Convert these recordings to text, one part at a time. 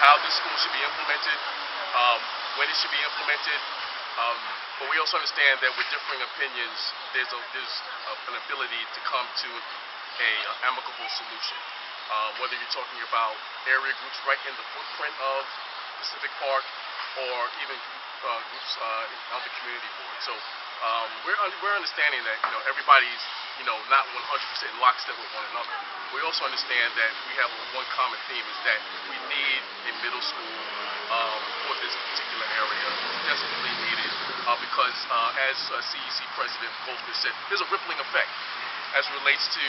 how this school should be implemented, when it should be implemented. But we also understand that with differing opinions, there's an ability to come to an amicable solution. Whether you're talking about area groups right in the footprint of Pacific Park, or even groups on the community board. So we're understanding that everybody's not 100% in lockstep with one another. We also understand that we have one common theme, is that we need a middle school for this particular area. It's desperately needed because as CEC President Goldfish said, there's a rippling effect as it relates to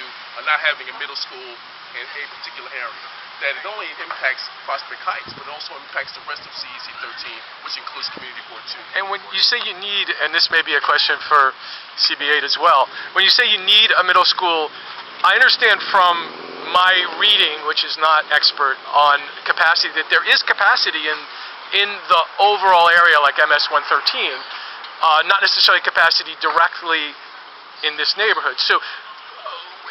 not having a middle school in a particular area. That it only impacts Prospect Heights, but it also impacts the rest of CEC 13, which includes Community Board 2. And when you say you need, and this may be a question for CB8 as well, when you say you need a middle school, I understand from my reading, which is not expert on capacity, that there is capacity in the overall area like MS 113, not necessarily capacity directly in this neighborhood. So,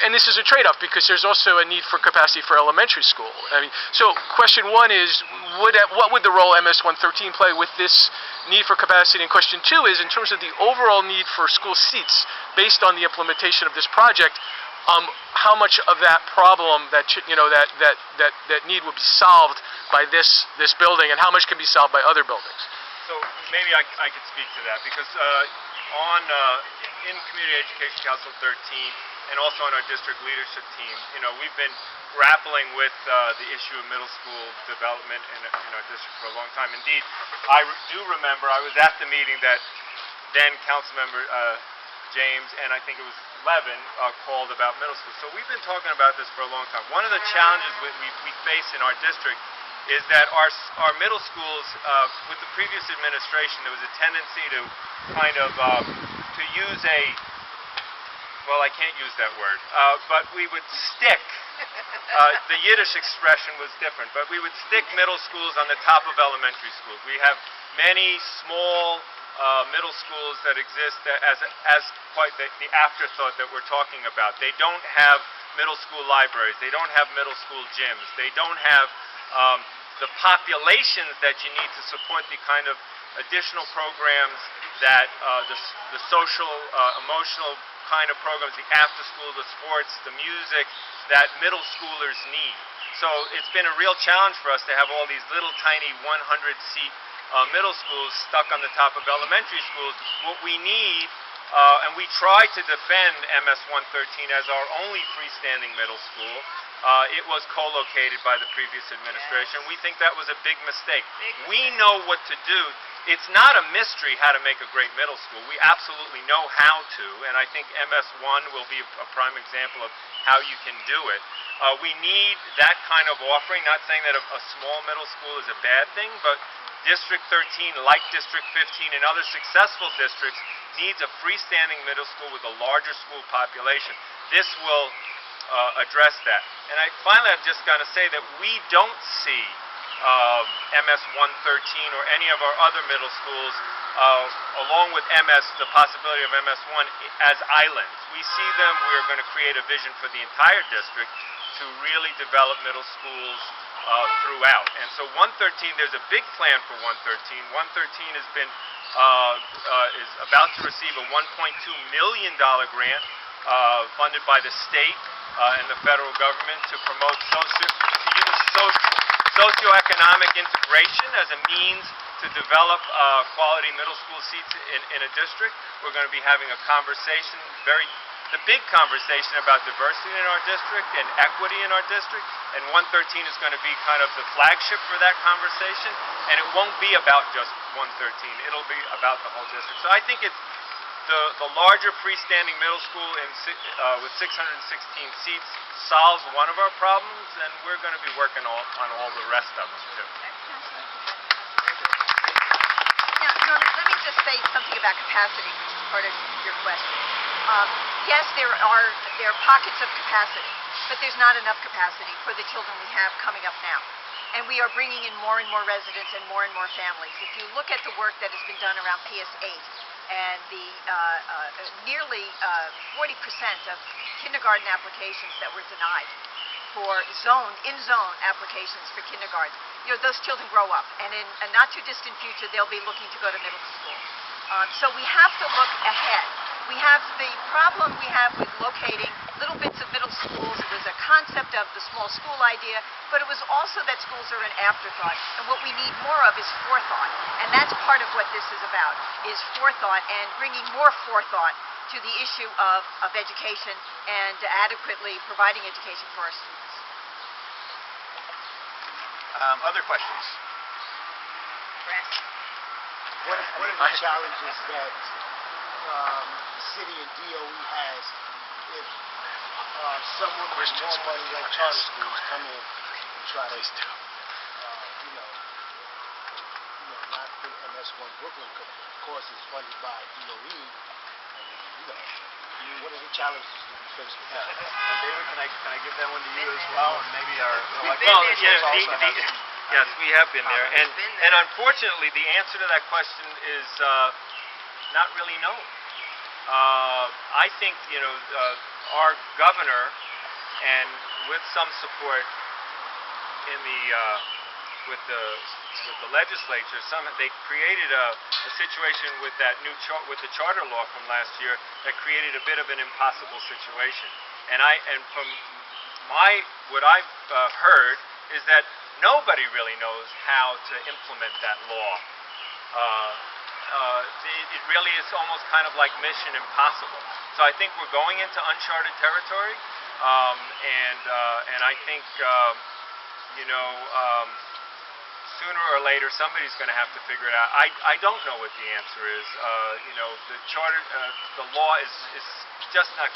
and this is a trade-off because there's also a need for capacity for elementary school. I mean, so question one is, what would the role MS 113 play with this need for capacity? And question two is, in terms of the overall need for school seats based on the implementation of this project, how much of that problem, that need would be solved by this building, and how much can be solved by other buildings? So maybe I could speak to that because in Community Education Council 13. And also on our district leadership team, we've been grappling with the issue of middle school development in our district for a long time. Indeed, I do remember I was at the meeting that then Councilmember James and I think it was Levin called about middle school. So we've been talking about this for a long time. One of the challenges we face in our district is that our middle schools, with the previous administration, there was a tendency to kind of to use well, I can't use that word, but we would stick, the Yiddish expression was different, but we would stick middle schools on the top of elementary schools. We have many small middle schools that exist as quite the afterthought that we're talking about. They don't have middle school libraries. They don't have middle school gyms. They don't have the populations that you need to support the kind of additional programs that the social, emotional kind of programs, the after school, the sports, the music that middle schoolers need. So it's been a real challenge for us to have all these little tiny 100-seat middle schools stuck on the top of elementary schools. What we need, and we try to defend MS 113 as our only freestanding middle school. It was co-located by the previous administration. We think that was a big mistake. We know what to do. It's not a mystery how to make a great middle school. We absolutely know how to, and I think MS1 will be a prime example of how you can do it. We need that kind of offering, not saying that a small middle school is a bad thing, but District 13, like District 15 and other successful districts, needs a freestanding middle school with a larger school population. This will address that. And finally, I'm just going to say that we don't see MS 113 or any of our other middle schools, along with the possibility of MS1, as islands. We see them. We are going to create a vision for the entire district to really develop middle schools throughout. And so 113, there's a big plan for 113. 113 has been is about to receive a $1.2 million grant funded by the state and the federal government to promote socioeconomic integration as a means to develop quality middle school seats in a district. We're going to be having a conversation, the big conversation about diversity in our district and equity in our district, and 113 is going to be kind of the flagship for that conversation, and it won't be about just 113. It'll be about the whole district. So I think it's the larger freestanding middle school with 616 seats solves one of our problems, and we're going to be working on all the rest of them too. Now, let me just say something about capacity, which is part of your question. Yes, there are pockets of capacity, but there's not enough capacity for the children we have coming up now. And we are bringing in more and more residents and more families. If you look at the work that has been done around PS8 and the nearly 40% of kindergarten applications that were denied, for in-zone applications for kindergarten. Those children grow up, and in a not too distant future, they'll be looking to go to middle school. So we have to look ahead. We have the problem we have with locating little bits of middle schools. It was a concept of the small school idea, but it was also that schools are an afterthought. And what we need more of is forethought. And that's part of what this is about, is forethought and bringing more forethought to the issue of education and adequately providing education for our students. Other questions? What are the challenges that the city and DOE has if someone with more money like charter schools come in and try to, not put MS1 Brooklyn, because of course it's funded by DOE, and what are the challenges that we face with that? David, can I give that one to you as well, and maybe our Yes, we have been there, and unfortunately, the answer to that question is not really known. I think our governor, and with some support in with the legislature, they created a situation with that with the charter law from last year that created a bit of an impossible situation. And from what I've heard is that nobody really knows how to implement that law. It really is almost kind of like mission impossible. So I think we're going into uncharted territory, and I think sooner or later somebody's going to have to figure it out. I don't know what the answer is. The law is just not